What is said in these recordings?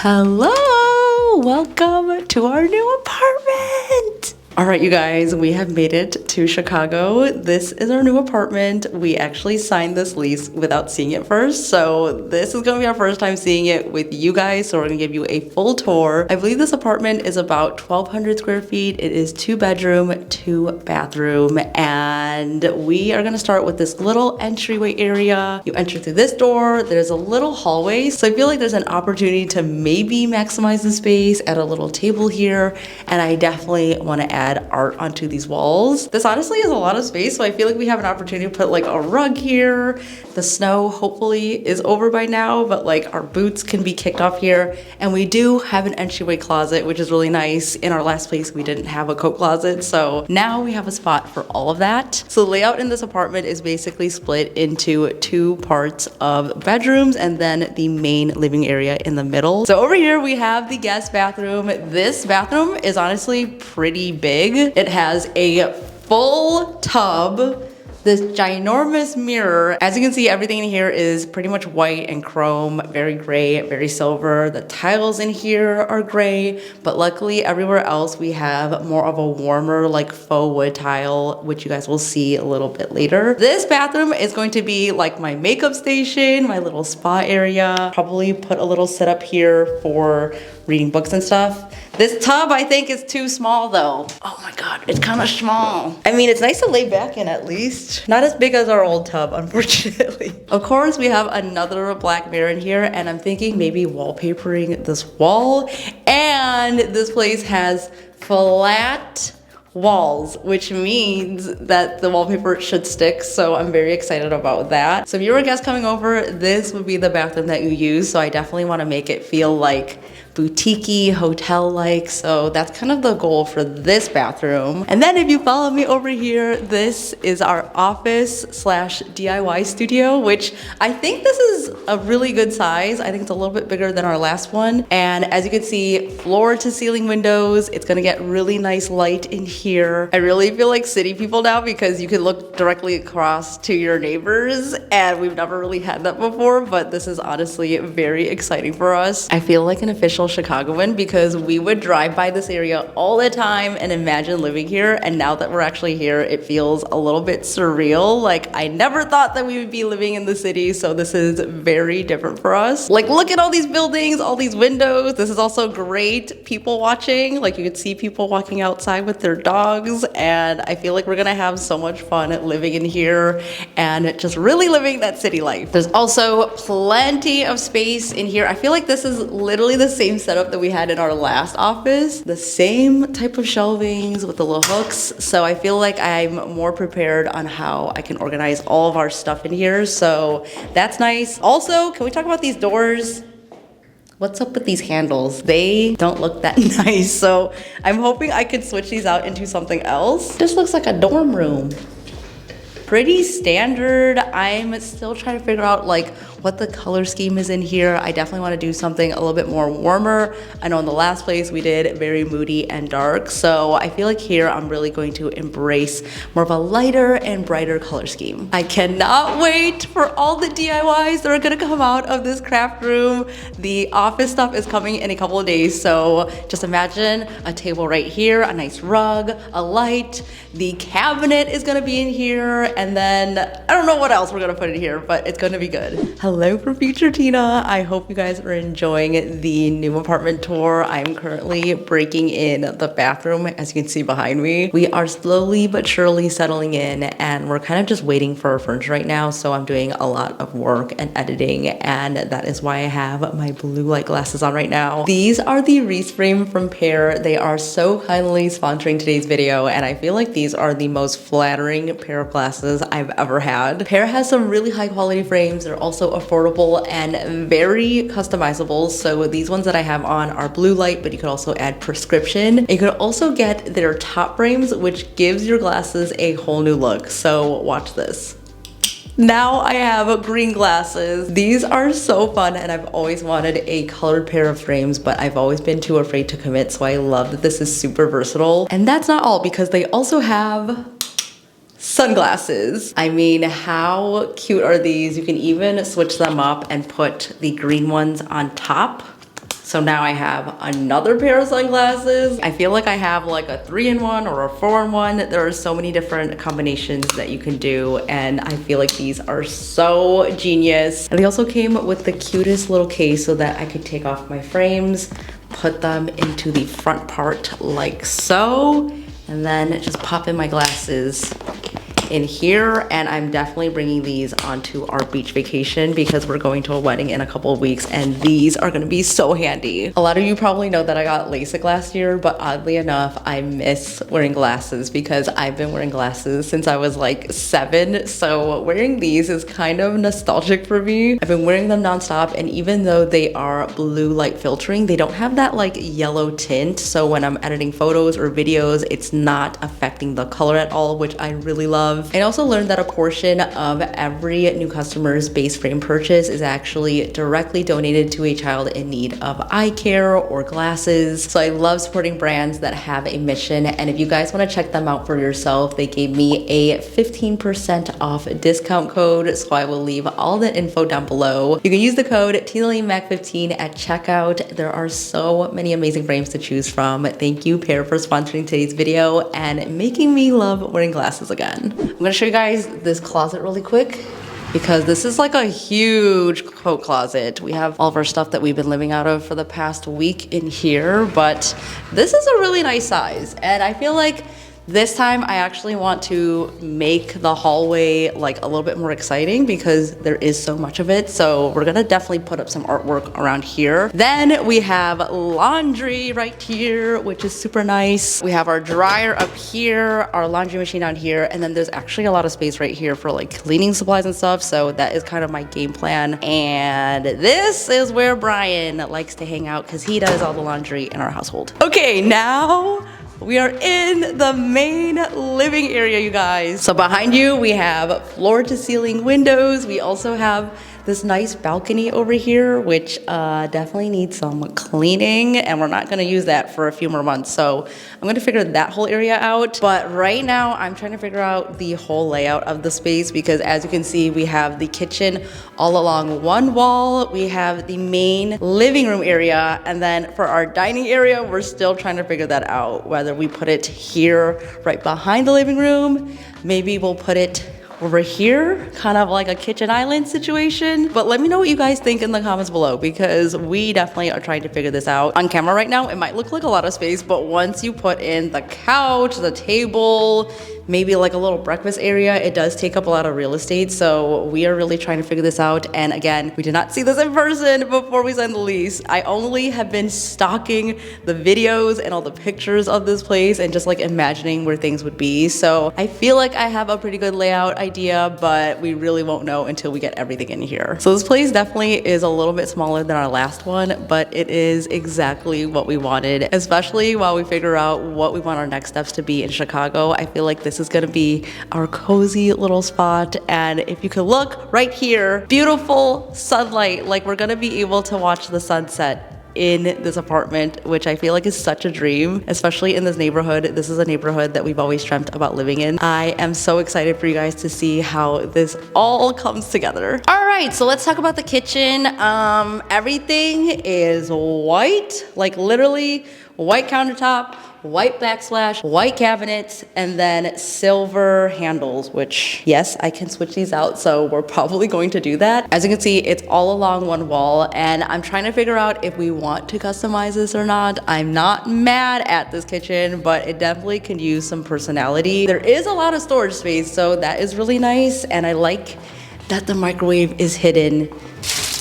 Hello, welcome to our new apartment. All right, you guys, we have made it to Chicago. This is our new apartment. We actually signed this lease without seeing it first. So this is gonna be our first time seeing it with you guys. So we're gonna give you a full tour. I believe this apartment is about 1,200 square feet. It is 2-bedroom, 2-bathroom. And we are gonna start with this little entryway area. You enter through this door, there's a little hallway. So I feel like there's an opportunity to maybe maximize the space, add a little table here. And I definitely wanna add art onto these walls. This honestly is a lot of space, so I feel like we have an opportunity to put like a rug here. The snow hopefully is over by now, but like our boots can be kicked off here. And we do have an entryway closet, which is really nice. In our last place, we didn't have a coat closet, so now we have a spot for all of that. So the layout in this apartment is basically split into 2 parts of bedrooms and then the main living area in the middle. So over here we have the guest bathroom. This bathroom is honestly pretty big. It has a full tub, this ginormous mirror. As you can see, everything in here is pretty much white and chrome, very gray, very silver. The tiles in here are gray, but luckily everywhere else we have more of a warmer like faux wood tile, which you guys will see a little bit later. This bathroom is going to be like my makeup station, my little spa area. Probably put a little setup here for reading books and stuff. This tub I think is too small though. Oh my God, it's kind of small. I mean, it's nice to lay back in at least. Not as big as our old tub, unfortunately. Of course, we have another black mirror in here and I'm thinking maybe wallpapering this wall. And this place has flat walls, which means that the wallpaper should stick, so I'm very excited about that. So if you were a guest coming over, this would be the bathroom that you use, so I definitely want to make it feel like boutique-y, hotel-like, so that's kind of the goal for this bathroom. And then if you follow me over here, this is our office slash DIY studio, which I think this is a really good size. I think it's a little bit bigger than our last one. And as you can see, floor to ceiling windows. It's gonna get really nice light in here. I really feel like city people now because you can look directly across to your neighbors and we've never really had that before, but this is honestly very exciting for us. I feel like an official Chicagoan because we would drive by this area all the time and imagine living here, and now that we're actually here it feels a little bit surreal. Like I never thought that we would be living in the city, so this is very different for us. Like look at all these buildings, all these windows. This is also great people watching. Like you could see people walking outside with their dogs, and I feel like we're gonna have so much fun living in here and just really living that city life. There's also plenty of space in here. I feel like this is literally the same setup that we had in our last office. The same type of shelvings with the little hooks. So I feel like I'm more prepared on how I can organize all of our stuff in here. So that's nice. Also, can we talk about these doors? What's up with these handles? They don't look that nice. So I'm hoping I could switch these out into something else. This looks like a dorm room. Pretty standard. I'm still trying to figure out like what the color scheme is in here. I definitely want to do something a little bit more warmer. I know in the last place we did very moody and dark, so I feel like here I'm really going to embrace more of a lighter and brighter color scheme. I cannot wait for all the DIYs that are gonna come out of this craft room. The office stuff is coming in a couple of days, so just imagine a table right here, a nice rug, a light, the cabinet is gonna be in here, and then I don't know what else we're gonna put in here, but it's gonna be good. Hello from future Tina. I hope you guys are enjoying the new apartment tour. I'm currently breaking in the bathroom, as you can see behind me. We are slowly but surely settling in, and we're kind of just waiting for our furniture right now, so I'm doing a lot of work and editing, and that is why I have my blue light glasses on right now. These are the Reese frame from Pear. They are so kindly sponsoring today's video, and I feel like these are the most flattering pair of glasses I've ever had. Pear has some really high quality frames. They're also affordable and very customizable. So these ones that I have on are blue light, but you could also add prescription. You could also get their top frames, which gives your glasses a whole new look. So watch this. Now I have green glasses. These are so fun, and I've always wanted a colored pair of frames, but I've always been too afraid to commit, so I love that this is super versatile. And that's not all, because they also have sunglasses. I mean, how cute are these? You can even switch them up and put the green ones on top. So now I have another pair of sunglasses. I feel like I have like a 3-in-1 or a 4-in-1. There are so many different combinations that you can do, and I feel like these are so genius. And they also came with the cutest little case so that I could take off my frames, put them into the front part like so, and then just pop in my glasses in here. And I'm definitely bringing these onto our beach vacation because we're going to a wedding in a couple of weeks, and these are gonna be so handy. A lot of you probably know that I got LASIK last year, but oddly enough, I miss wearing glasses because I've been wearing glasses since I was like 7. So wearing these is kind of nostalgic for me. I've been wearing them nonstop, and even though they are blue light filtering, they don't have that like yellow tint. So when I'm editing photos or videos, it's not affecting the color at all, which I really love. I also learned that a portion of every new customer's base frame purchase is actually directly donated to a child in need of eye care or glasses. So I love supporting brands that have a mission, and if you guys want to check them out for yourself, they gave me a 15% off discount code, so I will leave all the info down below. You can use the code TLAMAC15 at checkout. There are so many amazing frames to choose from. Thank you, Pair, for sponsoring today's video and making me love wearing glasses again. I'm gonna show you guys this closet really quick because this is like a huge coat closet. We have all of our stuff that we've been living out of for the past week in here, but this is a really nice size, and I feel like this time I actually want to make the hallway like a little bit more exciting because there is so much of it. So we're gonna definitely put up some artwork around here. Then we have laundry right here, which is super nice. We have our dryer up here, our laundry machine down here, and then there's actually a lot of space right here for like cleaning supplies and stuff. So that is kind of my game plan. And this is where Brian likes to hang out because he does all the laundry in our household. Okay, now we are in the main living area, you guys. So behind you, we have floor to ceiling windows. We also have this nice balcony over here, which definitely needs some cleaning, and we're not gonna use that for a few more months. So I'm gonna figure that whole area out. But right now, I'm trying to figure out the whole layout of the space because as you can see, we have the kitchen all along one wall. We have the main living room area, and then for our dining area, we're still trying to figure that out, whether we put it here right behind the living room. Maybe we'll put it over here, kind of like a kitchen island situation. But let me know what you guys think in the comments below because we definitely are trying to figure this out. On camera right now, it might look like a lot of space, but once you put in the couch, the table, maybe like a little breakfast area, it does take up a lot of real estate. So we are really trying to figure this out. And again, we did not see this in person before we signed the lease. I only have been stalking the videos and all the pictures of this place and just like imagining where things would be. So I feel like I have a pretty good layout idea, but we really won't know until we get everything in here. So this place definitely is a little bit smaller than our last one, but it is exactly what we wanted, especially while we figure out what we want our next steps to be in Chicago. I feel like this is gonna be our cozy little spot. And if you could look right here, beautiful sunlight, like we're gonna be able to watch the sunset in this apartment, which I feel like is such a dream, especially in this neighborhood. This is a neighborhood that we've always dreamt about living in. I am so excited for you guys to see how this all comes together. All right, so let's talk about the kitchen. Everything is white, like literally white countertop, white backsplash, white cabinets, and then silver handles, which yes, I can switch these out, so we're probably going to do that. As you can see, it's all along one wall, and I'm trying to figure out if we want to customize this or not. I'm not mad at this kitchen, but it definitely can use some personality. There is a lot of storage space, so that is really nice, and I like that the microwave is hidden.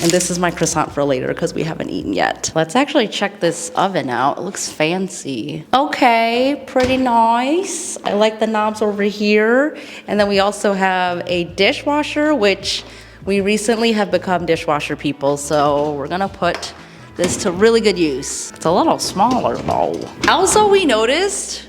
And this is my croissant for later because we haven't eaten yet. Let's actually check this oven out. It looks fancy. Okay, pretty nice. I like the knobs over here. And then we also have a dishwasher, which We recently have become dishwasher people, so we're gonna put this to really good use. It's a little smaller though. Also, we noticed,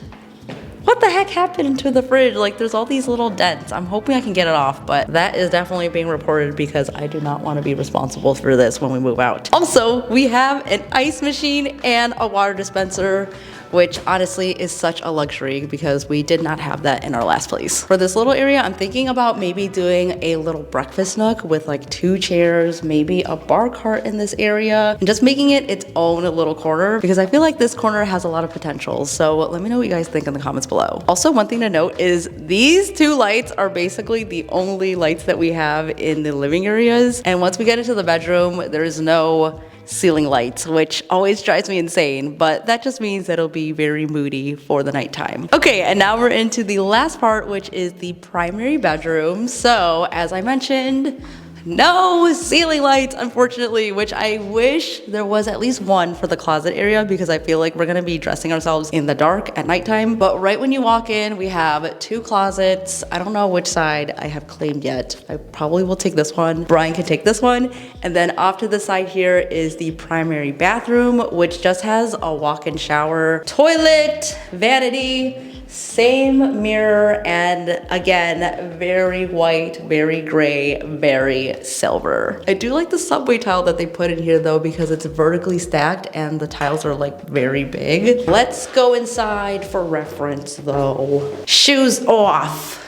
what the heck happened to the fridge? Like there's all these little dents. I'm hoping I can get it off, but that is definitely being reported because I do not want to be responsible for this when we move out. Also, we have an ice machine and a water dispenser, which honestly is such a luxury because we did not have that in our last place. For this little area, I'm thinking about maybe doing a little breakfast nook with like 2 chairs, maybe a bar cart in this area, and just making it its own little corner because I feel like this corner has a lot of potential. So let me know what you guys think in the comments below. Also, one thing to note is these 2 lights are basically the only lights that we have in the living areas. And once we get into the bedroom, there's no ceiling lights, which always drives me insane, but that just means that it'll be very moody for the nighttime. Okay, and now we're into the last part, which is the primary bedroom. So as I mentioned, no ceiling lights, unfortunately, which I wish there was at least one for the closet area because I feel like we're gonna be dressing ourselves in the dark at nighttime. But right when you walk in, we have 2 closets. I don't know which side I have claimed yet. I probably will take this one. Brian can take this one. And then off to the side here is the primary bathroom, which just has a walk-in shower, toilet, vanity, same mirror, and again, very white, very gray, very silver. I do like the subway tile that they put in here though because it's vertically stacked and the tiles are like very big. Let's go inside for reference though. Shoes off.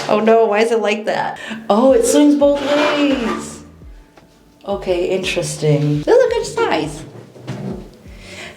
Oh no, why is it like that? Oh, it swings both ways. Okay, interesting. This is a good size.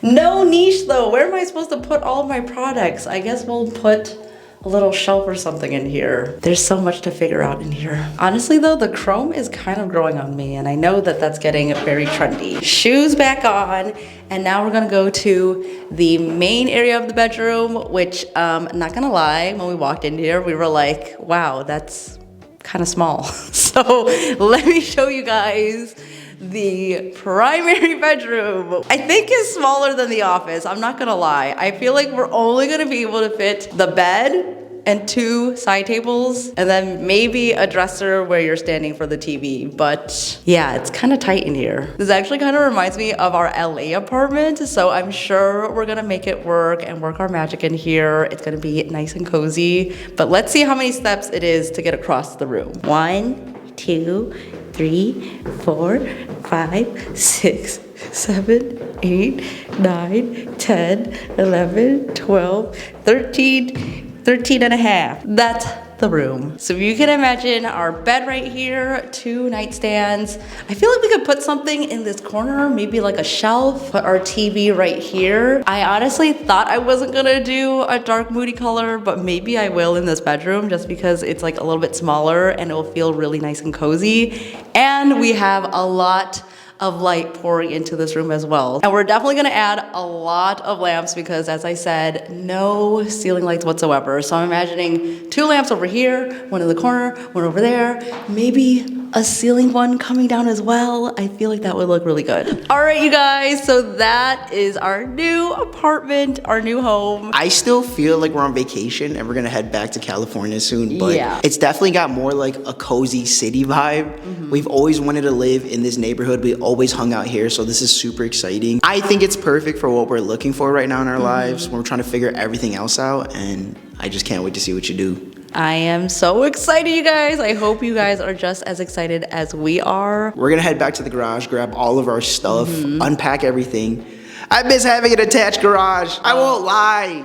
No niche though. Where am I supposed to put all of my products? I guess we'll put a little shelf or something in here. There's so much to figure out in here. Honestly though, the chrome is kind of growing on me and I know that that's getting very trendy. Shoes back on, and now we're gonna go to the main area of the bedroom, which not gonna lie, when we walked in here, we were like, wow, that's kind of small. So let me show you guys the primary bedroom. I think is smaller than the office. I'm not gonna lie. I feel like we're only gonna be able to fit the bed and 2 side tables and then maybe a dresser where you're standing for the TV. But yeah, it's kind of tight in here. This actually kind of reminds me of our LA apartment. So I'm sure we're gonna make it work and work our magic in here. It's gonna be nice and cozy. But let's see how many steps it is to get across the room. 1, 2, 3, 4, 5, 6, 7, 8, 9, 10, 11, 12, 13 and a half. That's the room. So you can imagine our bed right here, 2 nightstands. I feel like we could put something in this corner, maybe like a shelf, put our TV right here. I honestly thought I wasn't gonna do a dark moody color, but maybe I will in this bedroom just because it's like a little bit smaller and it will feel really nice and cozy. And we have a lot of light pouring into this room as well. And we're definitely gonna add a lot of lamps because as I said, no ceiling lights whatsoever. So I'm imagining 2 lamps over here, 1 in the corner, 1 over there, maybe a ceiling one coming down as well. I feel like that would look really good. All right, you guys, so that is our new apartment, our new home. I still feel like we're on vacation and we're gonna head back to California soon, but yeah, it's definitely got more like a cozy city vibe. We've always wanted to live in this neighborhood. We always hung out here, so this is super exciting. I think it's perfect for what we're looking for right now in our lives when we're trying to figure everything else out, and I just can't wait to see what you do. I am so excited, you guys. I hope you guys are just as excited as we are. We're gonna head back to the garage, grab all of our stuff, unpack everything. I miss having an attached garage. I won't lie.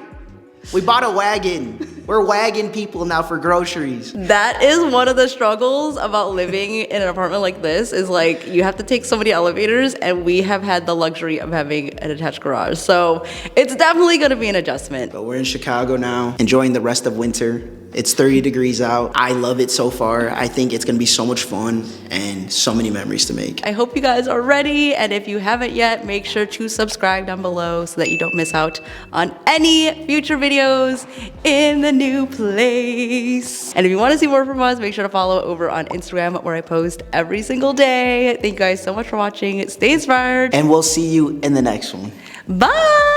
We bought a wagon. We're wagon people now for groceries. That is one of the struggles about living in an apartment like this is like you have to take so many elevators, and we have had the luxury of having an attached garage. So it's definitely gonna be an adjustment. But we're in Chicago now, enjoying the rest of winter. It's 30 degrees out. I love it so far. I think it's gonna be so much fun and so many memories to make. I hope you guys are ready, and if you haven't yet, make sure to subscribe down below so that you don't miss out on any future videos in the new place. And if you wanna see more from us, make sure to follow over on Instagram where I post every single day. Thank you guys so much for watching. Stay inspired. And we'll see you in the next one. Bye!